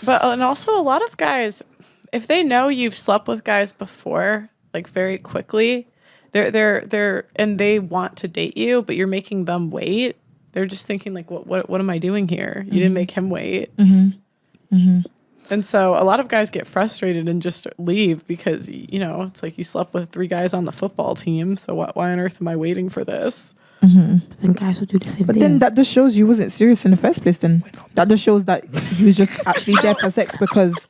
But and also a lot of guys, if they know you've slept with guys before, like very quickly, they're and they want to date you, but you're making them wait. They're just thinking like, what am I doing here? You didn't make him wait. And so a lot of guys get frustrated and just leave because, you know, it's like you slept with 3 guys on the football team. So why on earth am I waiting for this? But then guys will do the same But thing. then that just shows you wasn't serious in the first place. Then that just shows that he was just actually there for sex because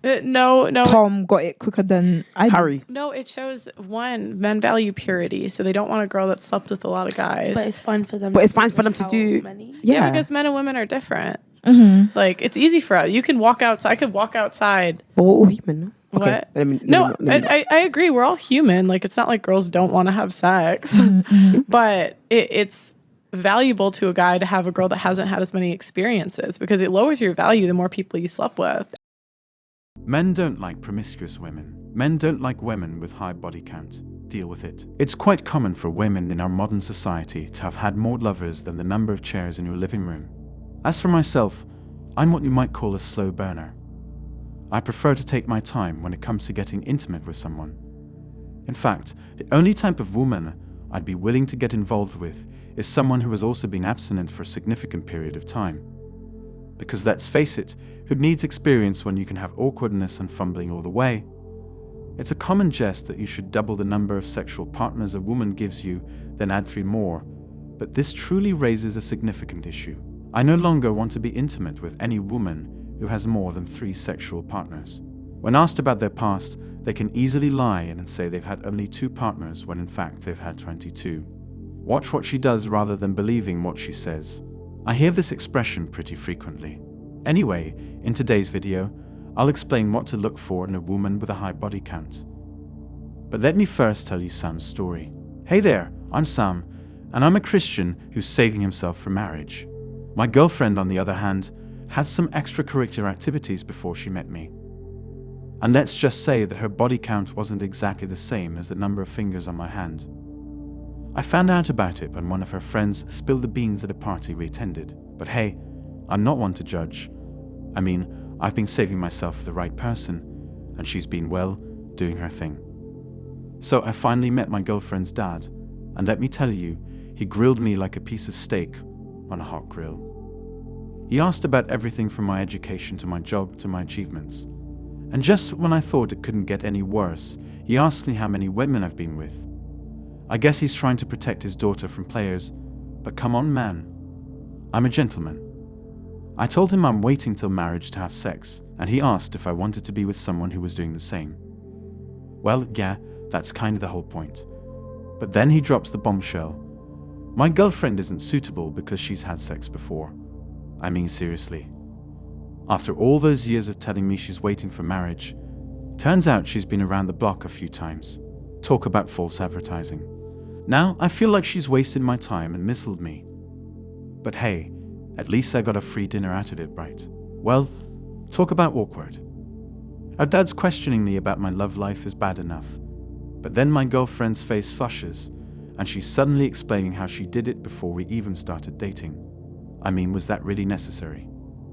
No. Tom got it quicker than Harry. No, it shows one, men value purity. So they don't want a girl that slept with a lot of guys. But it's fine for them. But it's fine for them to how do. many. Yeah, because men and women are different. Mm-hmm. Like, it's easy for us. You can walk outside. I could walk outside. But we're all human, no? What? Okay. No, I agree. We're all human. Like, it's not like girls don't want to have sex. But it's valuable to a guy to have a girl that hasn't had as many experiences because it lowers your value the more people you slept with. Men don't like promiscuous women. Men don't like women with high body count. Deal with it. It's quite common for women in our modern society to have had more lovers than the number of chairs in your living room. As for myself, I'm what you might call a slow burner. I prefer to take my time when it comes to getting intimate with someone. In fact, the only type of woman I'd be willing to get involved with is someone who has also been abstinent for a significant period of time. Because let's face it, who needs experience when you can have awkwardness and fumbling all the way? It's a common jest that you should double the number of sexual partners a woman gives you, then add 3 more, but this truly raises a significant issue. I no longer want to be intimate with any woman who has more than 3 sexual partners. When asked about their past, they can easily lie and say they've had only 2 partners when in fact they've had 22. Watch what she does rather than believing what she says. I hear this expression pretty frequently. Anyway, in today's video, I'll explain what to look for in a woman with a high body count. But let me first tell you Sam's story. Hey there, I'm Sam, and I'm a Christian who's saving himself for marriage. My girlfriend, on the other hand, had some extracurricular activities before she met me. And let's just say that her body count wasn't exactly the same as the number of fingers on my hand. I found out about it when one of her friends spilled the beans at a party we attended. But hey, I'm not one to judge. I mean, I've been saving myself for the right person, and she's been, well, doing her thing. So I finally met my girlfriend's dad, and let me tell you, he grilled me like a piece of steak on a hot grill. He asked about everything from my education to my job to my achievements. And just when I thought it couldn't get any worse, he asked me how many women I've been with. I guess he's trying to protect his daughter from players, but come on, man. I'm a gentleman. I told him I'm waiting till marriage to have sex, and he asked if I wanted to be with someone who was doing the same. Well, yeah, that's kind of the whole point. But then he drops the bombshell. My girlfriend isn't suitable because she's had sex before. I mean, seriously. After all those years of telling me she's waiting for marriage, turns out she's been around the block a few times. Talk about false advertising. Now, I feel like she's wasted my time and misled me. But hey, at least I got a free dinner out of it, right? Well, talk about awkward. Our dad's questioning me about my love life is bad enough. But then my girlfriend's face flushes, and she's suddenly explaining how she did it before we even started dating. I mean, was that really necessary?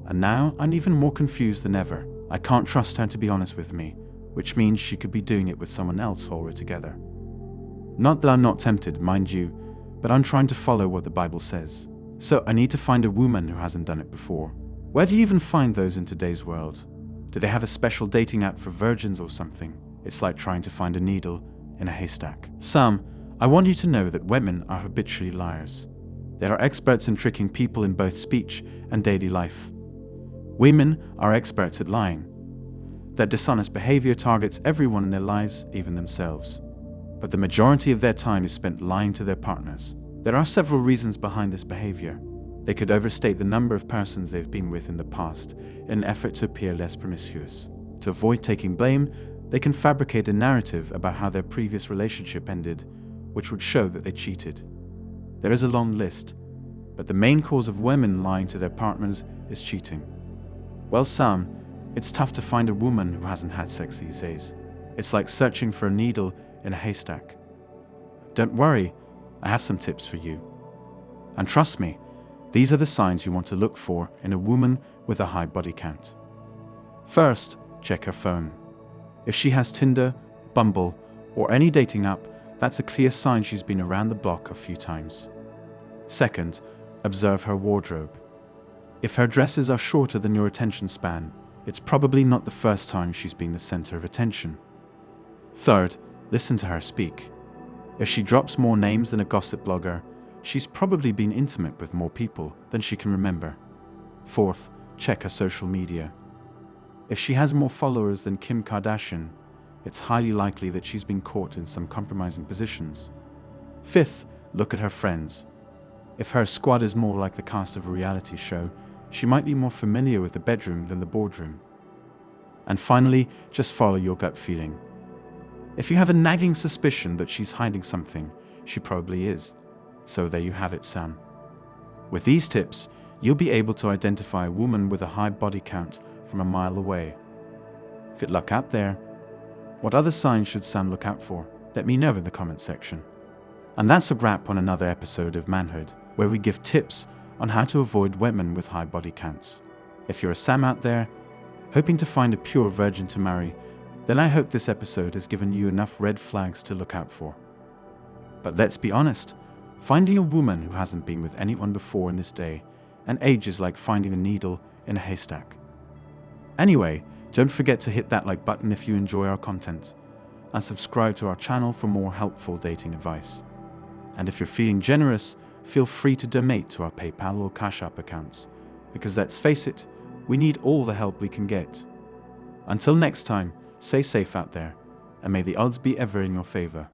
And now I'm even more confused than ever. I can't trust her to be honest with me, which means she could be doing it with someone else while we're together. Not that I'm not tempted, mind you, but I'm trying to follow what the Bible says. So I need to find a woman who hasn't done it before. Where do you even find those in today's world? Do they have a special dating app for virgins or something? It's like trying to find a needle in a haystack. Sam, I want you to know that women are habitually liars. They are experts in tricking people in both speech and daily life. Women are experts at lying. Their dishonest behavior targets everyone in their lives, even themselves. But the majority of their time is spent lying to their partners. There are several reasons behind this behavior. They could overstate the number of persons they've been with in the past in an effort to appear less promiscuous. To avoid taking blame, they can fabricate a narrative about how their previous relationship ended, which would show that they cheated. There is a long list, but the main cause of women lying to their partners is cheating. Well, Sam, it's tough to find a woman who hasn't had sex these days. It's like searching for a needle in a haystack. Don't worry, I have some tips for you. And trust me, these are the signs you want to look for in a woman with a high body count. First, check her phone. If she has Tinder, Bumble, or any dating app, that's a clear sign she's been around the block a few times. Second, observe her wardrobe. If her dresses are shorter than your attention span, it's probably not the first time she's been the center of attention. Third, listen to her speak. If she drops more names than a gossip blogger, she's probably been intimate with more people than she can remember. Fourth, check her social media. If she has more followers than Kim Kardashian, it's highly likely that she's been caught in some compromising positions. Fifth, look at her friends. If her squad is more like the cast of a reality show, she might be more familiar with the bedroom than the boardroom. And finally, just follow your gut feeling. If you have a nagging suspicion that she's hiding something, she probably is. So there you have it, Sam. With these tips, you'll be able to identify a woman with a high body count from a mile away. Good luck out there. What other signs should Sam look out for? Let me know in the comment section. And that's a wrap on another episode of Manhood, where we give tips on how to avoid women with high body counts. If you're a Sam out there, hoping to find a pure virgin to marry, then I hope this episode has given you enough red flags to look out for. But let's be honest, finding a woman who hasn't been with anyone before in this day and age is like finding a needle in a haystack. Anyway, don't forget to hit that like button if you enjoy our content, and subscribe to our channel for more helpful dating advice. And if you're feeling generous, feel free to donate to our PayPal or Cash App accounts, because let's face it, we need all the help we can get. Until next time, stay safe out there, and may the odds be ever in your favor.